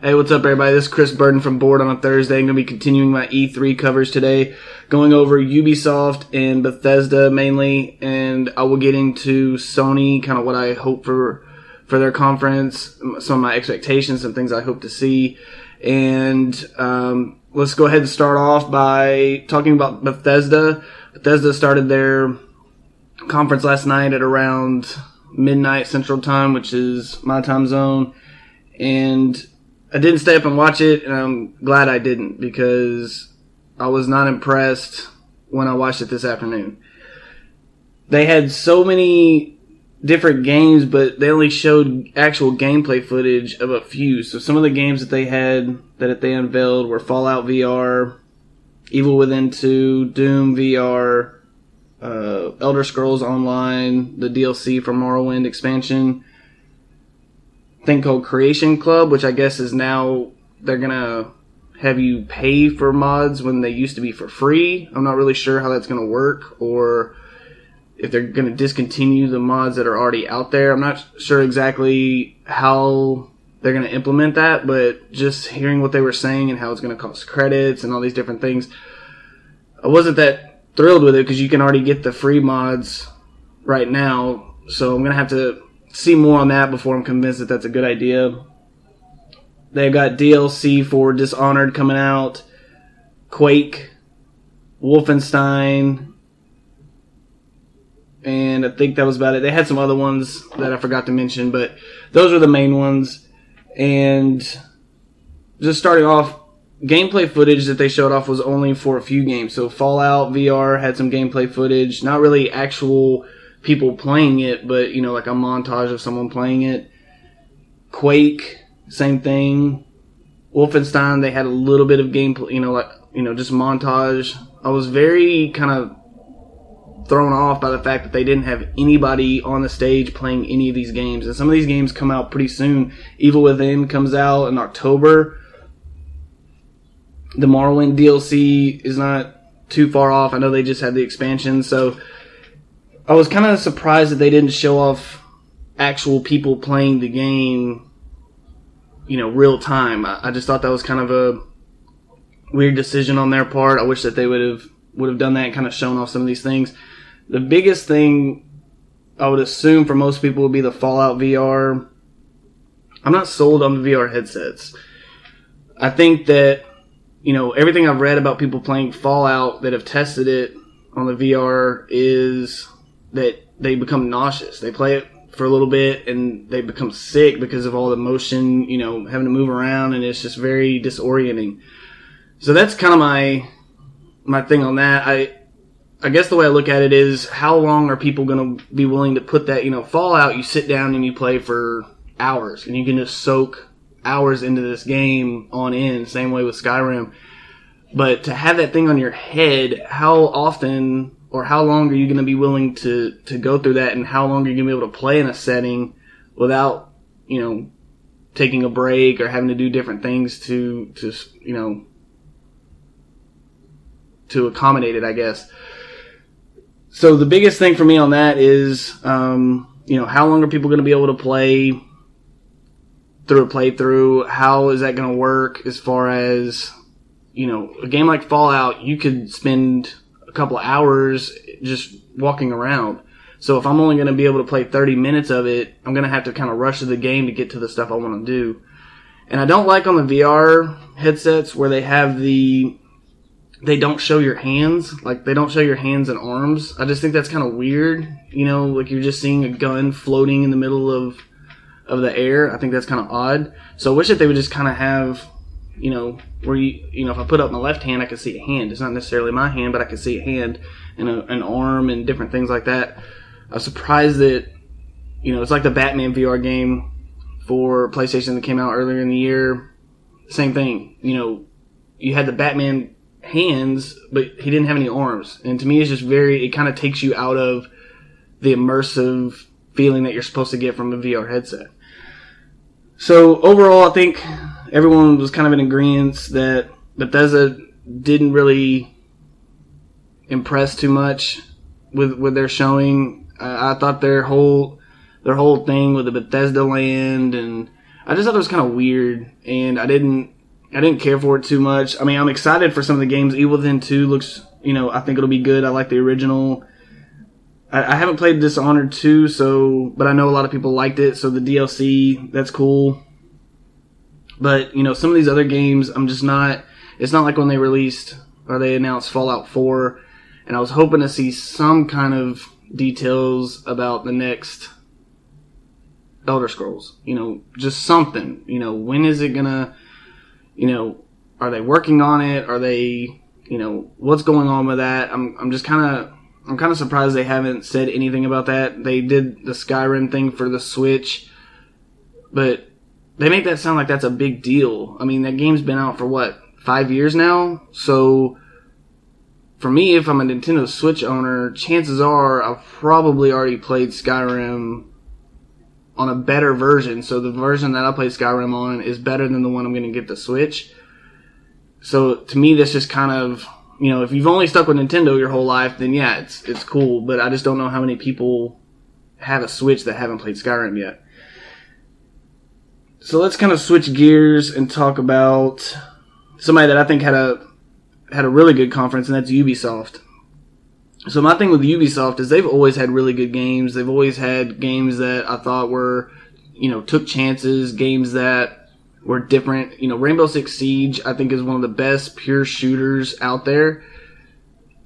Hey, what's up, everybody? This is Chris Burden from Board on a Thursday. I'm going to be continuing my E3 covers today, going over Ubisoft and Bethesda mainly, and I will get into Sony, kind of what I hope for their conference, some of my expectations, some things I hope to see, and let's go ahead and start off by talking about Bethesda. Bethesda started their conference last night at around midnight Central Time, which is my time zone, and I didn't stay up and watch it, and I'm glad I didn't, because I was not impressed when I watched it this afternoon. They had so many different games, but they only showed actual gameplay footage of a few. So some of the games that they had, that they unveiled, were Fallout VR, Evil Within 2, Doom VR, Elder Scrolls Online, the DLC for Morrowind expansion, thing called Creation Club, which I guess is now they're gonna have you pay for mods when they used to be for free. I'm not really sure how that's gonna work, or if they're gonna discontinue the mods that are already out there. I'm not sure exactly how they're gonna implement that, but just hearing what they were saying and how it's gonna cost credits and all these different things, I wasn't that thrilled with it, because you can already get the free mods right now. So I'm gonna have to see more on that before I'm convinced that that's a good idea. They've got DLC for Dishonored coming out, Quake, Wolfenstein, and I think that was about it. They had some other ones that I forgot to mention, but those were the main ones. And just starting off, gameplay footage that they showed off was only for a few games. So Fallout VR had some gameplay footage, not really actual people playing it, but like a montage of someone playing it. Quake, same thing. Wolfenstein, they had a little bit of gameplay, just montage. I was very kind of thrown off by the fact that they didn't have anybody on the stage playing any of these games. And some of these games come out pretty soon. Evil Within comes out in October. The Morrowind DLC is not too far off. I know they just had the expansion, so I was kind of surprised that they didn't show off actual people playing the game, real time. I just thought that was kind of a weird decision on their part. I wish that they would have done that and kind of shown off some of these things. The biggest thing I would assume for most people would be the Fallout VR. I'm not sold on the VR headsets. I think that everything I've read about people playing Fallout that have tested it on the VR is that they become nauseous. They play it for a little bit and they become sick because of all the motion, having to move around, and it's just very disorienting. So that's kind of my thing on that. I guess the way I look at it is, how long are people going to be willing to put that, Fallout, you sit down and you play for hours and you can just soak hours into this game on end, same way with Skyrim. But to have that thing on your head, how often or how long are you going to be willing to go through that, and how long are you going to be able to play in a setting without, taking a break or having to do different things to accommodate it, I guess. So the biggest thing for me on that is, how long are people going to be able to play through a playthrough? How is that going to work as far as, a game like Fallout, you could spend a couple of hours just walking around. So if I'm only going to be able to play 30 minutes of it, I'm going to have to kind of rush to the game to get to the stuff I want to do. And I don't like on the VR headsets where they don't show your hands. Like, they don't show your hands and arms. I just think that's kind of weird. Like you're just seeing a gun floating in the middle of the air. I think that's kind of odd. So I wish that they would just kind of have, where if I put up my left hand, I can see a hand. It's not necessarily my hand, but I can see a hand and an arm and different things like that. I was surprised that, it's like the Batman VR game for PlayStation that came out earlier in the year. Same thing. You had the Batman hands, but he didn't have any arms. And to me, it's just it kind of takes you out of the immersive feeling that you're supposed to get from a VR headset. So overall, I think everyone was kind of in agreement that Bethesda didn't really impress too much with their showing. I thought their whole thing with the Bethesda land and I just thought it was kind of weird, and I didn't care for it too much. I mean, I'm excited for some of the games. Evil Within 2 looks, I think it'll be good. I like the original. I haven't played Dishonored 2, but I know a lot of people liked it, so the DLC, that's cool. But, some of these other games, I'm just not... It's not like when they released, or they announced Fallout 4, and I was hoping to see some kind of details about the next Elder Scrolls. Just something. When is it gonna... are they working on it? Are they... what's going on with that? I'm kind of surprised they haven't said anything about that. They did the Skyrim thing for the Switch, but they make that sound like that's a big deal. I mean, that game's been out for 5 years now? So, for me, if I'm a Nintendo Switch owner, chances are I've probably already played Skyrim on a better version. So the version that I played Skyrim on is better than the one I'm going to get the Switch. So, to me, that's just kind of... if you've only stuck with Nintendo your whole life, then yeah, it's cool. But I just don't know how many people have a Switch that haven't played Skyrim yet. So let's kind of switch gears and talk about somebody that I think had a really good conference, and that's Ubisoft. So my thing with Ubisoft is they've always had really good games. They've always had games that I thought were, took chances, games that were different. Rainbow Six Siege, I think, is one of the best pure shooters out there.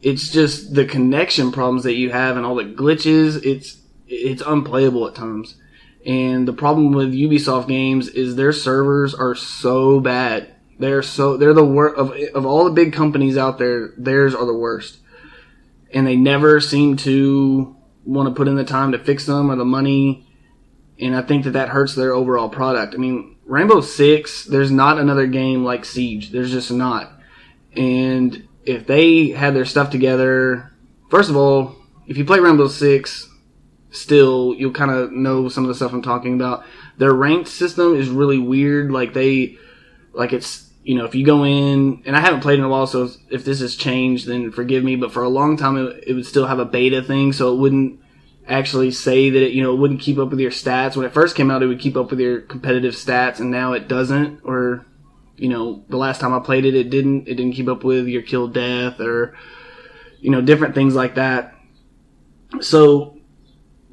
It's just the connection problems that you have and all the glitches. It's unplayable at times. And the problem with Ubisoft games is their servers are so bad. They're the worst of all the big companies out there. Theirs are the worst, and they never seem to want to put in the time to fix them or the money. And I think that hurts their overall product. I mean, Rainbow Six, there's not another game like Siege. There's just not. And if they had their stuff together, first of all, if you play Rainbow Six, still, you'll kind of know some of the stuff I'm talking about. Their ranked system is really weird. It's, if you go in, and I haven't played in a while, so if this has changed, then forgive me, but for a long time, it would still have a beta thing, so it wouldn't actually say that it wouldn't keep up with your stats. When it first came out, it would keep up with your competitive stats, and now it doesn't, or, the last time I played it, it didn't keep up with your kill death, or, different things like that. So,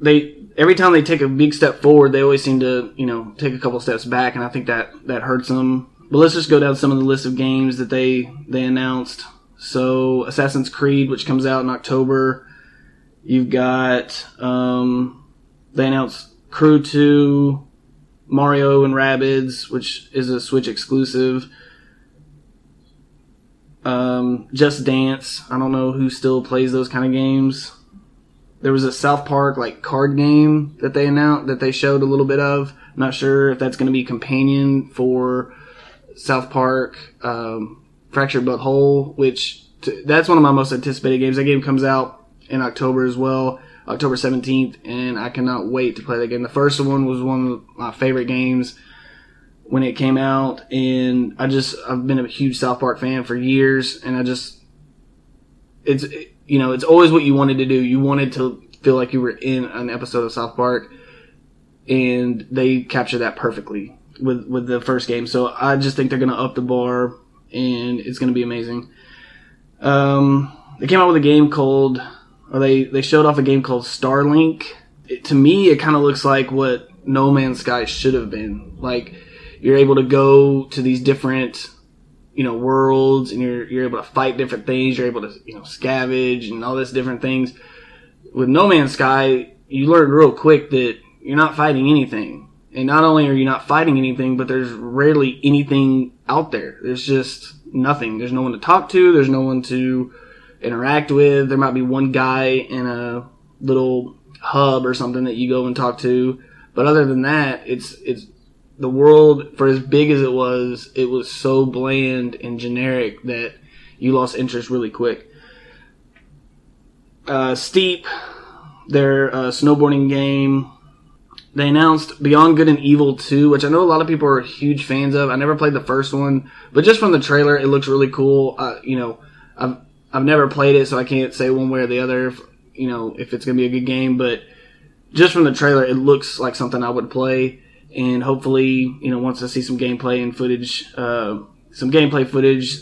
every time they take a big step forward, they always seem to, take a couple steps back, and I think that hurts them. But let's just go down some of the list of games that they announced. So, Assassin's Creed, which comes out in October. You've got, they announced Crew 2, Mario and Rabbids, which is a Switch exclusive. Just Dance. I don't know who still plays those kind of games. There was a South Park card game that they announced, that they showed a little bit of. I'm not sure if that's going to be companion for South Park Fractured But Whole, that's one of my most anticipated games. That game comes out in October as well, October 17th, and I cannot wait to play that game. The first one was one of my favorite games when it came out, and I've been a huge South Park fan for years, and it's always what you wanted to do. You wanted to feel like you were in an episode of South Park, and they captured that perfectly with the first game. So I just think they're going to up the bar, and it's going to be amazing. They came out with a game called, or they showed off a game called Starlink. To me, it kind of looks like what No Man's Sky should have been. You're able to go to these different worlds, and you're able to fight different things. You're able to scavenge and all this different things. With No Man's Sky, you learn real quick that you're not fighting anything. And not only are you not fighting anything, but there's rarely anything out there. There's just nothing. There's no one to talk to. There's no one to interact with. There might be one guy in a little hub or something that you go and talk to. But other than that, it's the world, for as big as it was so bland and generic that you lost interest really quick. Steep, their snowboarding game. They announced Beyond Good and Evil 2, which I know a lot of people are huge fans of. I never played the first one, but just from the trailer, it looks really cool. I've never played it, so I can't say one way or the other if it's going to be a good game, but just from the trailer, it looks like something I would play. and hopefully, once I see some gameplay and footage,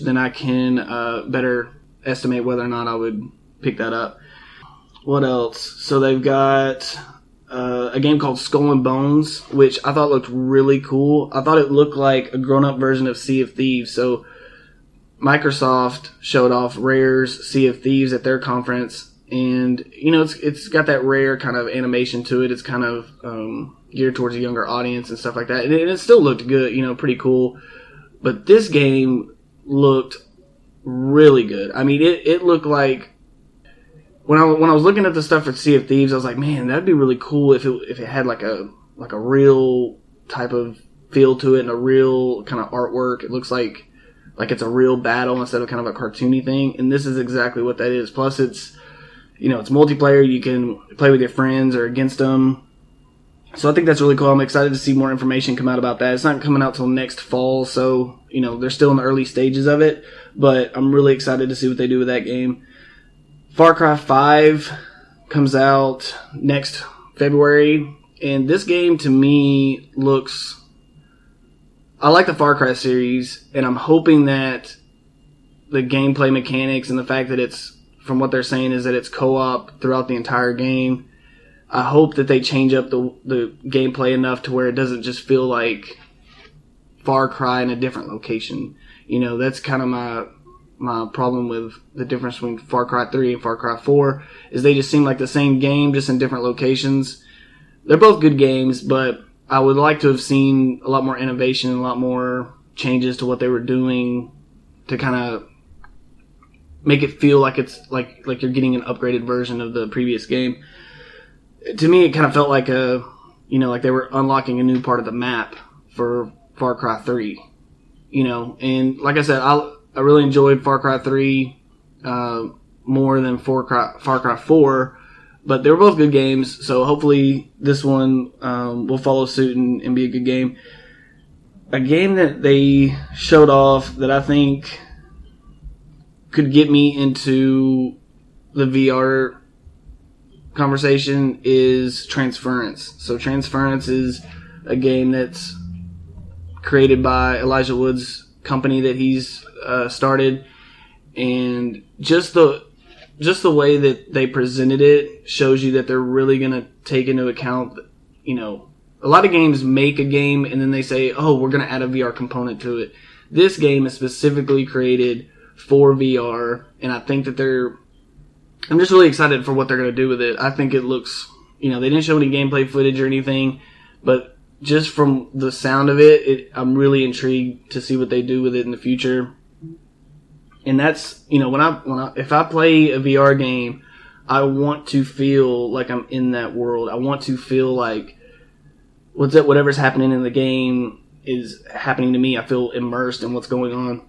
then I can better estimate whether or not I would pick that up. What else? So they've got a game called Skull and Bones, which I thought looked really cool. I thought it looked like a grown-up version of Sea of Thieves. So Microsoft showed off Rare's Sea of Thieves at their conference, and it's got that Rare kind of animation to it. It's kind of geared towards a younger audience and stuff like that, and it still looked good, pretty cool. But this game looked really good. I mean, it looked like when I was looking at the stuff for Sea of Thieves, I was like, man, that'd be really cool if it had like a real type of feel to it and a real kind of artwork. It looks like it's a real battle instead of kind of a cartoony thing. And this is exactly what that is. Plus, it's it's multiplayer. You can play with your friends or against them. So I think that's really cool. I'm excited to see more information come out about that. It's not coming out till next fall, so they're still in the early stages of it. But I'm really excited to see what they do with that game. Far Cry 5 comes out next February, and this game to me looks... I like the Far Cry series, and I'm hoping that the gameplay mechanics and the fact that it's, from what they're saying, is that it's co-op throughout the entire game. I hope that they change up the gameplay enough to where it doesn't just feel like Far Cry in a different location. That's kind of my problem with the difference between Far Cry 3 and Far Cry 4 is they just seem like the same game, just in different locations. They're both good games, but I would like to have seen a lot more innovation and a lot more changes to what they were doing to kind of make it feel like it's like you're getting an upgraded version of the previous game. To me, it kind of felt like like they were unlocking a new part of the map for Far Cry 3. And like I said, I really enjoyed Far Cry 3 more than Far Cry 4, but they were both good games, so hopefully this one will follow suit and be a good game. A game that they showed off that I think could get me into the VR conversation is Transference. So Transference is a game that's created by Elijah Wood's company that he's started, and just the way that they presented it shows you that they're really going to take into account, a lot of games make a game and then they say, oh, we're going to add a VR component to it. This game is specifically created for VR, and I think that I'm just really excited for what they're going to do with it. I think it looks, they didn't show any gameplay footage or anything, but just from the sound of it, I'm really intrigued to see what they do with it in the future. And that's, if I play a VR game, I want to feel like I'm in that world. I want to feel like whatever's happening in the game is happening to me. I feel immersed in what's going on.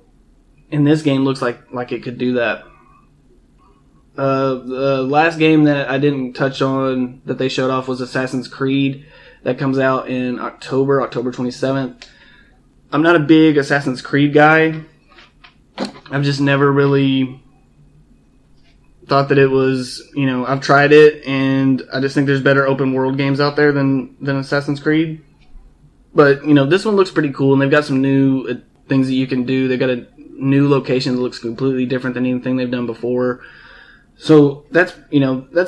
And this game looks like it could do that. The last game that I didn't touch on that they showed off was Assassin's Creed. That comes out in October 27th. I'm not a big Assassin's Creed guy. I've just never really thought that it was, I've tried it, and I just think there's better open world games out there than Assassin's Creed. But, this one looks pretty cool, and they've got some new things that you can do. They've got a new location that looks completely different than anything they've done before. So that's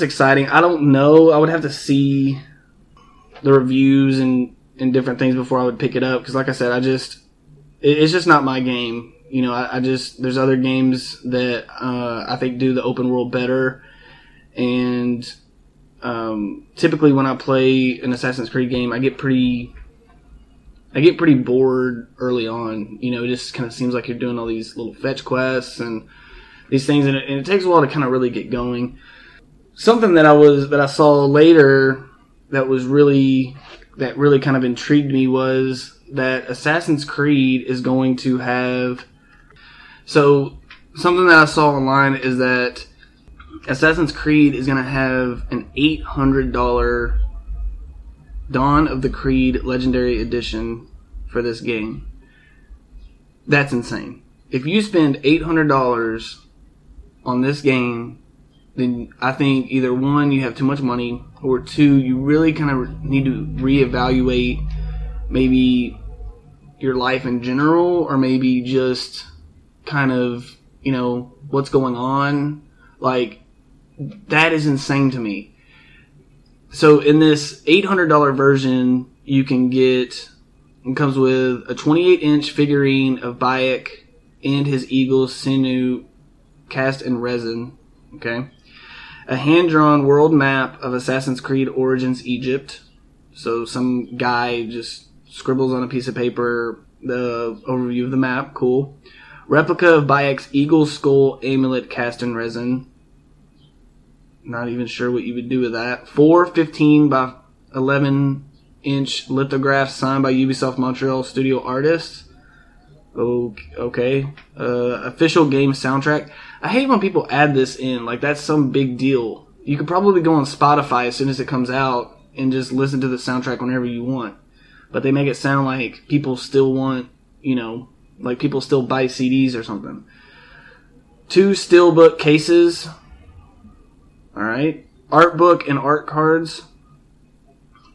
exciting. I don't know. I would have to see the reviews and different things before I would pick it up. Because like I said, it's just not my game. There's other games that I think do the open world better. And typically when I play an Assassin's Creed game, I get pretty bored early on. It just kind of seems like you're doing all these little fetch quests and these things, and it takes a while to kind of really get going. Something that I saw later that really kind of intrigued me was that Assassin's Creed is going to have... So, something that I saw online is that Assassin's Creed is going to have an $800 Dawn of the Creed Legendary Edition for this game. That's insane. If you spend $800 on this game, then I think either one, you have too much money, or two, you really kind of need to reevaluate maybe your life in general, or maybe just kind of, what's going on. Like, that is insane to me. So in this $800 version, you can get, it comes with a 28-inch figurine of Bayek and his eagle sinew cast in resin. Okay. A hand-drawn world map of Assassin's Creed Origins Egypt. So some guy just scribbles on a piece of paper the overview of the map. Cool. Replica of Bayek's eagle skull amulet cast in resin. Not even sure what you would do with that. 4 15 by 11-inch lithographs signed by Ubisoft Montreal studio artists. Okay. Official game soundtrack. I hate when people add this in. Like, that's some big deal. You could probably go on Spotify as soon as it comes out and just listen to the soundtrack whenever you want. But they make it sound like people still want, like people still buy CDs or something. 2 steelbook cases. Alright. Art book and art cards.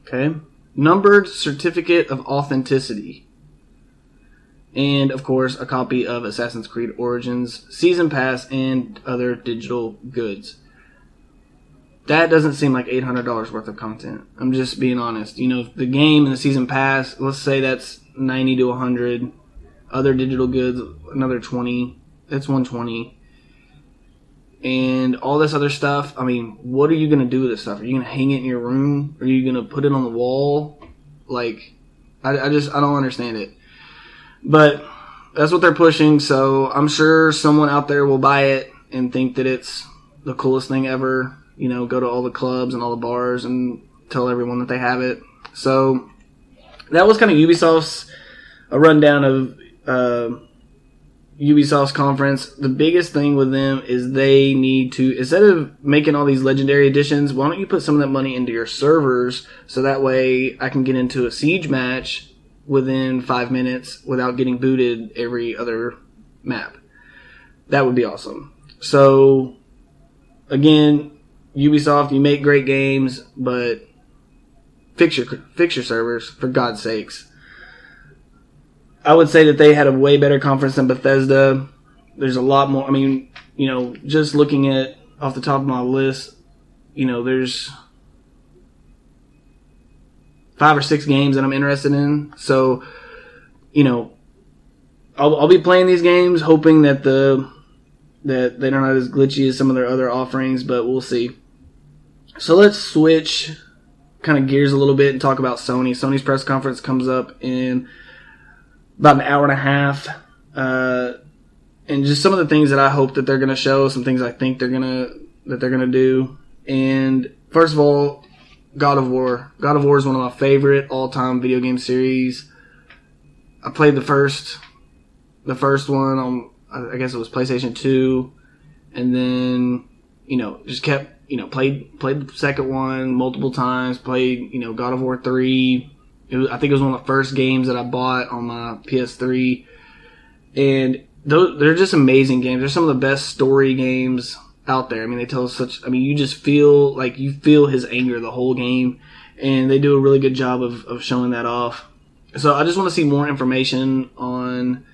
Okay. Numbered certificate of authenticity. And, of course, a copy of Assassin's Creed Origins Season Pass and other digital goods. That doesn't seem like $800 worth of content. I'm just being honest. The game and the Season Pass, let's say that's $90 to $100. Other digital goods, another $20. That's $120. And all this other stuff, I mean, what are you going to do with this stuff? Are you going to hang it in your room? Are you going to put it on the wall? Like, I don't understand it. But that's what they're pushing, so I'm sure someone out there will buy it and think that it's the coolest thing ever. Go to all the clubs and all the bars and tell everyone that they have it. So that was kind of Ubisoft's a rundown of Ubisoft's conference. The biggest thing with them is they need to, instead of making all these legendary editions, why don't you put some of that money into your servers so that way I can get into a siege match within 5 minutes without getting booted every other map. That would be awesome. So, again, Ubisoft, you make great games, but fix your servers, for God's sakes. I would say that they had a way better conference than Bethesda. There's a lot more. I mean, just looking at off the top of my list, there's 5 or 6 games that I'm interested in. So, I'll be playing these games, hoping that that they're not as glitchy as some of their other offerings, but we'll see. So let's switch kind of gears a little bit and talk about Sony. Sony's press conference comes up in about an hour and a half, and just some of the things that I hope that they're going to show, some things I think they're gonna do. And first of all, God of War. God of War is one of my favorite all-time video game series. I played the first one on, I guess it was PlayStation 2, and then, just kept, played the second one multiple times, played, God of War 3. I think it was one of the first games that I bought on my PS3. And they're just amazing games. They're some of the best story games out there. I mean, they tell you just feel like you feel his anger the whole game, and they do a really good job of showing that off. So I just want to see more information on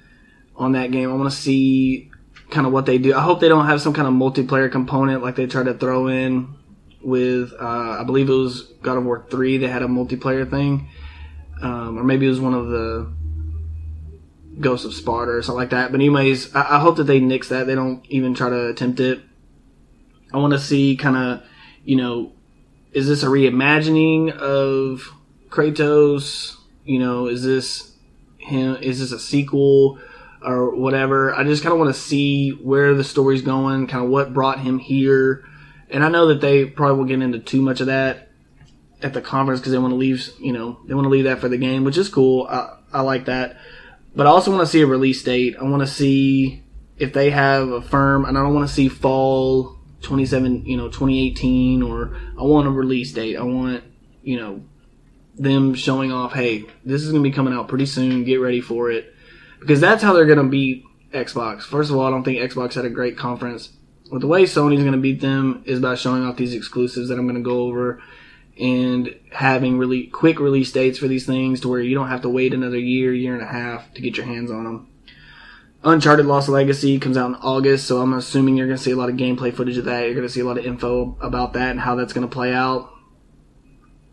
that game. I want to see kind of what they do. I hope they don't have some kind of multiplayer component like they tried to throw in with, I believe it was God of War 3. They had a multiplayer thing. Or maybe it was one of the Ghosts of Sparta or something like that. But anyways, I hope that they nix that. They don't even try to attempt it. I want to see kind of, is this a reimagining of Kratos? Is this him? Is this a sequel or whatever? I just kind of want to see where the story's going, kind of what brought him here. And I know that they probably will get into too much of that at the conference because they want to leave, they want to leave that for the game, which is cool. I like that. But I also want to see a release date. I want to see if they have a firm, and I don't want to see fall 2018, or I want a release date. I want, them showing off, hey, this is going to be coming out pretty soon. Get ready for it. Because that's how they're going to beat Xbox. First of all, I don't think Xbox had a great conference. But the way Sony's going to beat them is by showing off these exclusives that I'm going to go over. and having really quick release dates for these things to where you don't have to wait another year and a half to get your hands on them. Uncharted Lost Legacy comes out in August, so I'm assuming you're going to see a lot of gameplay footage of that. You're going to see a lot of info about that and how that's going to play out.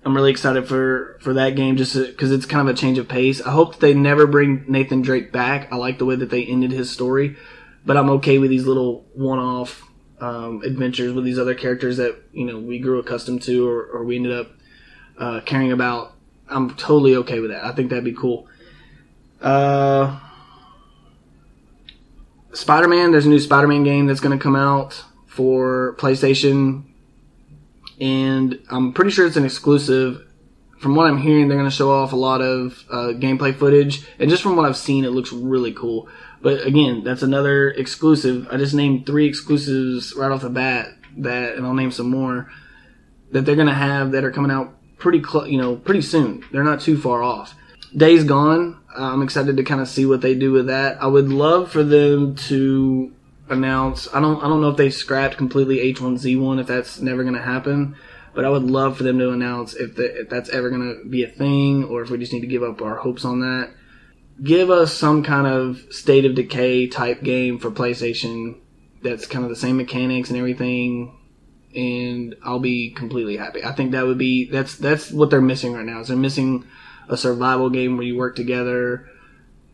I'm really excited for that game just because it's kind of a change of pace. I hope that they never bring Nathan Drake back. I like the way that they ended his story, but I'm okay with these little one-off adventures with these other characters that we grew accustomed to or we ended up caring about. I'm totally okay with that. I think that'd be cool. Spider-Man, there's a new Spider-Man game that's going to come out for PlayStation, and I'm pretty sure it's an exclusive. From what I'm hearing, they're going to show off a lot of gameplay footage, and just from what I've seen, it looks really cool. But again, that's another exclusive. I just named 3 exclusives right off the bat, and I'll name some more that they're going to have that are coming out pretty soon. They're not too far off. Days Gone, I'm excited to kind of see what they do with that. I would love for them to announce. I don't know if they scrapped completely H1Z1, if that's never going to happen, but I would love for them to announce if that's ever going to be a thing, or if we just need to give up our hopes on that. Give us some kind of State of Decay type game for PlayStation that's kind of the same mechanics and everything, and I'll be completely happy. I think that would be that's what they're missing right now. Is they're missing a survival game where you work together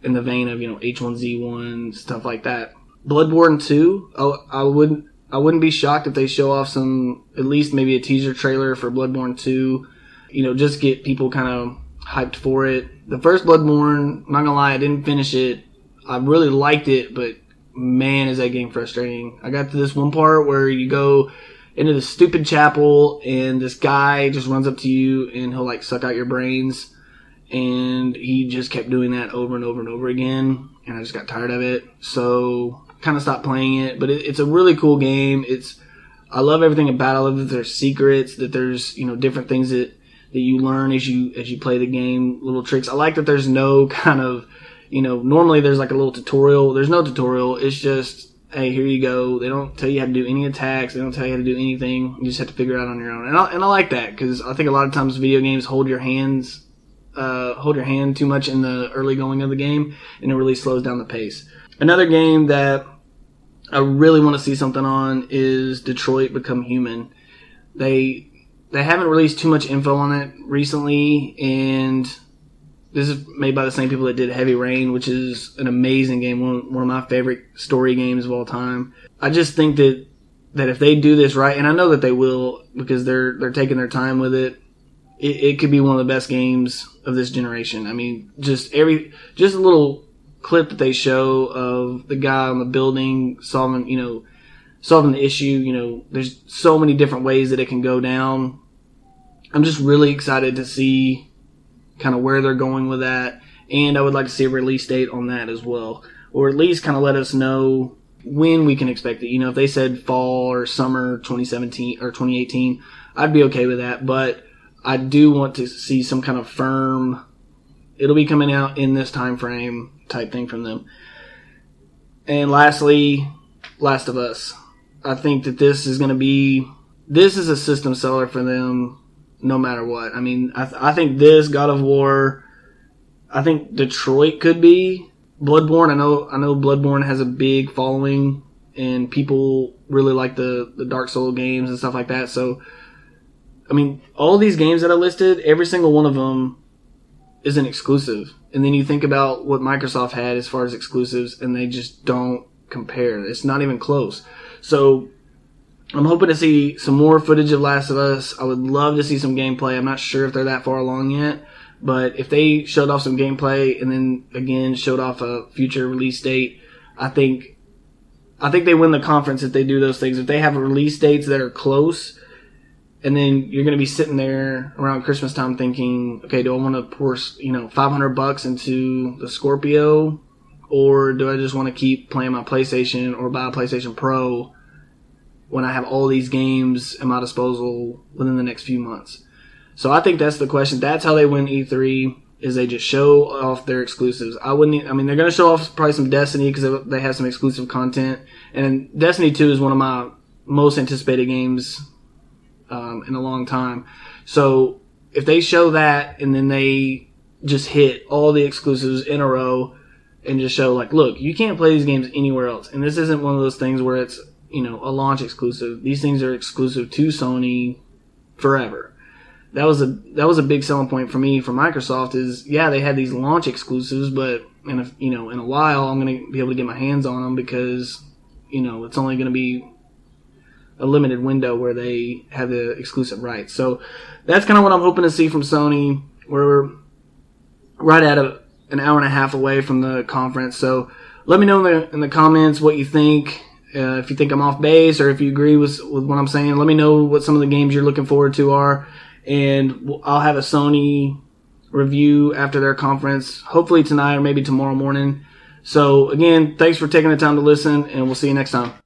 in the vein of H1Z1, stuff like that. Bloodborne 2, I wouldn't be shocked if they show off at least maybe a teaser trailer for Bloodborne 2. Just get people kind of hyped for it. The first Bloodborne, I'm not gonna lie, I didn't finish it. I really liked it, but man, is that game frustrating. I got to this one part where you go into the stupid chapel and this guy just runs up to you and he'll suck out your brains. And he just kept doing that over and over and over again, and I just got tired of it. So kind of stopped playing it. But it's a really cool game. I love everything about it. I love that there's secrets, that there's different things that you learn as you play the game, little tricks. I like that there's no kind of normally there's a little tutorial. There's no tutorial. It's just, hey, here you go. They don't tell you how to do any attacks. They don't tell you how to do anything. You just have to figure it out on your own. And I like that because I think a lot of times video games hold your hand too much in the early going of the game, and it really slows down the pace. Another game that I really want to see something on is Detroit Become Human. They haven't released too much info on it recently, and this is made by the same people that did Heavy Rain, which is an amazing game, one of my favorite story games of all time. I just think that if they do this right, and I know that they will because they're taking their time with it, it could be one of the best games of this generation. I mean, just a little clip that they show of the guy on the building solving the issue. There's so many different ways that it can go down. I'm just really excited to see kind of where they're going with that, and I would like to see a release date on that as well, or at least kind of let us know when we can expect it. If they said fall or summer 2017 or 2018, I'd be okay with that, but I do want to see some kind of firm, it'll be coming out in this time frame type thing from them. And lastly, Last of Us. I think that this is a system seller for them no matter what. I mean, I think this, God of War, I think Detroit could be. Bloodborne, I know Bloodborne has a big following and people really like the Dark Souls games and stuff like that, so I mean, all these games that I listed, every single one of them is an exclusive. And then you think about what Microsoft had as far as exclusives, and they just don't compare. It's not even close. So I'm hoping to see some more footage of Last of Us. I would love to see some gameplay. I'm not sure if they're that far along yet, but if they showed off some gameplay and then again showed off a future release date, I think they win the conference if they do those things. If they have release dates that are close, and then you're going to be sitting there around Christmas time thinking, okay, do I want to pour, $500 into the Scorpio, or do I just want to keep playing my PlayStation or buy a PlayStation Pro when I have all these games at my disposal within the next few months? So I think that's the question. That's how they win E3, is they just show off their exclusives. They're going to show off probably some Destiny because they have some exclusive content. And Destiny 2 is one of my most anticipated games in a long time. So if they show that and then they just hit all the exclusives in a row and just show, like, look, you can't play these games anywhere else. And this isn't one of those things where it's, you know, a launch exclusive. These things are exclusive to Sony forever. That was a big selling point for me for Microsoft is, yeah, they had these launch exclusives, but in a while I'm going to be able to get my hands on them because, you know, it's only going to be a limited window where they have the exclusive rights. So that's kind of what I'm hoping to see from Sony. We're right at an hour and a half away from the conference. So let me know in the comments what you think. If you think I'm off base or if you agree with what I'm saying, let me know what some of the games you're looking forward to are. And I'll have a Sony review after their conference, hopefully tonight or maybe tomorrow morning. So again, thanks for taking the time to listen, and we'll see you next time.